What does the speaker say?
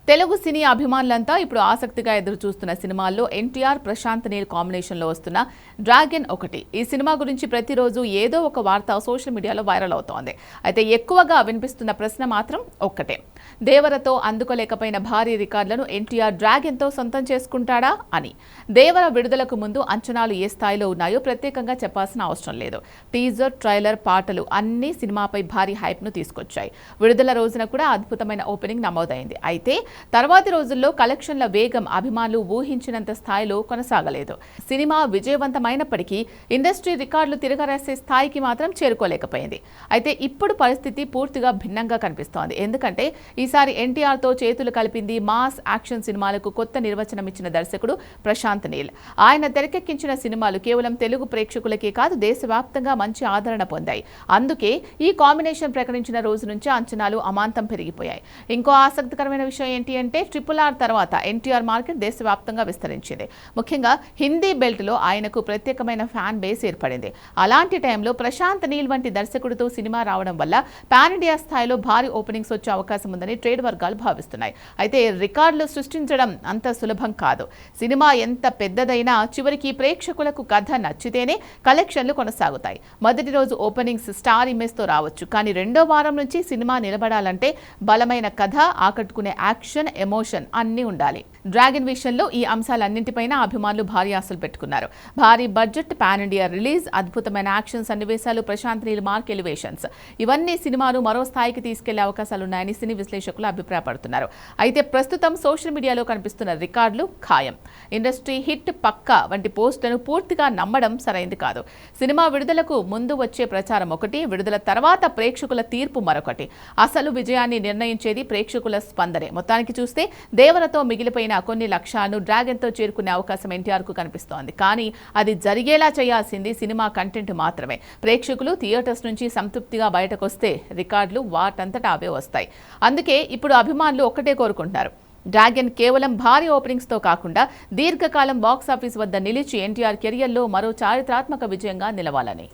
తెలుగు సినీ అభిమానులంతా ఇప్పుడు ఆసక్తిగా ఎదురు చూస్తున్న సినిమాల్లో ఎన్టీఆర్ ప్రశాంత్ నీల్ కాంబినేషన్లో వస్తున్న డ్రాగన్ ఒకటి. ఈ సినిమా గురించి ప్రతిరోజు ఏదో ఒక వార్త సోషల్ మీడియాలో వైరల్ అవుతోంది. అయితే ఎక్కువగా వినిపిస్తున్న ప్రశ్న మాత్రం ఒక్కటే, దేవరతో అందుకోలేకపోయిన భారీ రికార్డులను ఎన్టీఆర్ డ్రాగన్తో సొంతం చేసుకుంటాడా అని. దేవర విడుదలకు ముందు అంచనాలు ఏ స్థాయిలో ఉన్నాయో ప్రత్యేకంగా చెప్పాల్సిన అవసరం లేదు. టీజర్, ట్రైలర్, పాటలు అన్నీ సినిమాపై భారీ హైప్ను తీసుకొచ్చాయి. విడుదల రోజున కూడా అద్భుతమైన ఓపెనింగ్ నమోదైంది. అయితే తర్వాతి రోజుల్లో కలెక్షన్ల వేగం అభిమానులు ఊహించినంత స్థాయిలో కొనసాగలేదు. సినిమా విజయవంతమైనప్పటికీ ఇండస్ట్రీ రికార్డులు తిరగరాసే స్థాయికి మాత్రం చేరుకోలేకపోయింది. అయితే ఇప్పుడు పరిస్థితి పూర్తిగా భిన్నంగా కనిపిస్తోంది. ఎందుకంటే ఈసారి ఎన్టీఆర్తో చేతులు కలిపింది మాస్ యాక్షన్ సినిమాలకు కొత్త నిర్వచనం ఇచ్చిన దర్శకుడు ప్రశాంత్ నీల్. ఆయన తెరకెక్కించిన సినిమాలు కేవలం తెలుగు ప్రేక్షకులకే కాదు, దేశవ్యాప్తంగా మంచి ఆదరణ పొందాయి. అందుకే ఈ కాంబినేషన్ ప్రకటించిన రోజు నుంచి అంచనాలు అమాంతం పెరిగిపోయాయి. ఇంకో ఆసక్తికరమైన విషయం ఏంటి అంటే RRR తర్వాత ఎన్టీఆర్ మార్కెట్ దేశవ్యాప్తంగా విస్తరించింది. ముఖ్యంగా హిందీ బెల్ట్లో ఆయనకు ప్రత్యేకమైన ఫ్యాన్ బేస్ ఏర్పడింది. అలాంటి టైంలో ప్రశాంత్ నీల్ వంటి దర్శకుడితో సినిమా రావడం వల్ల పాన్ ఇండియా స్థాయిలో భారీ ఓపెనింగ్స్ వచ్చే అవకాశం ఉందని ట్రేడ్ వర్గాలు భావిస్తున్నాయి. అయితే రికార్డులు సృష్టించడం అంత సులభం కాదు. సినిమా ఎంత పెద్దదైనా చివరికి ప్రేక్షకులకు కథ నచ్చితేనే కలెక్షన్లు కొనసాగుతాయి. మొదటి రోజు ఓపెనింగ్స్ స్టార్ ఇమేజ్తో రావచ్చు, కానీ రెండో వారం నుంచి సినిమా నిలబడాలంటే బలమైన కథ, ఆకట్టుకునే యాక్షన్, ఎమోషన్ అన్నీ ఉండాలి. డ్రాగన్ విషయంలో ఈ అంశాలన్నింటిపైన అభిమానులు భారీ ఆశలు పెట్టుకున్నారు. భారీ బడ్జెట్, పాన్ ఇండియా రిలీజ్, అద్భుతమైన యాక్షన్ సన్నివేశాలు, ప్రశాంత్ నీల్ మార్క్ ఎలివేషన్స్, ఇవన్నీ సినిమాను మరో స్థాయికి తీసుకెళ్లే అవకాశాలున్నాయని సినీ విశ్లేషకులు అభిప్రాయపడుతున్నారు. అయితే ప్రస్తుతం సోషల్ మీడియాలో కనిపిస్తున్న రికార్డులు ఖాయం. ఇండస్ట్రీ హిట్ పక్కా వంటి పోస్టులను పూర్తిగా నమ్మడం సరైంది కాదు. సినిమా విడుదలకు ముందు వచ్చే ప్రచారం ఒకటి, విడుదల తర్వాత ప్రేక్షకుల తీర్పు మరొకటి. అసలు విజయాన్ని నిర్ణయించేది ప్రేక్షకుల స్పందనే. మొత్తానికి చూస్తే దేవరతో మిగిలిపోయిన కొన్ని లక్ష్యాలను డ్రాగన్తో చేరుకునే అవకాశం ఎన్టీఆర్కు కనిపిస్తోంది. కానీ అది జరిగేలా చేయాల్సింది సినిమా కంటెంట్ మాత్రమే. ప్రేక్షకులు థియేటర్స్ నుంచి సంతృప్తిగా బయటకొస్తే రికార్డులు వాటంతటా అవే వస్తాయి. అందుకే ఇప్పుడు అభిమానులు ఒక్కటే కోరుకుంటున్నారు, డ్రాగన్ కేవలం భారీ ఓపెనింగ్స్తో కాకుండా దీర్ఘకాలం బాక్సాఫీస్ వద్ద నిలిచి ఎన్టీఆర్ కెరియర్లో మరో చారిత్రాత్మక విజయంగా నిలవాలని.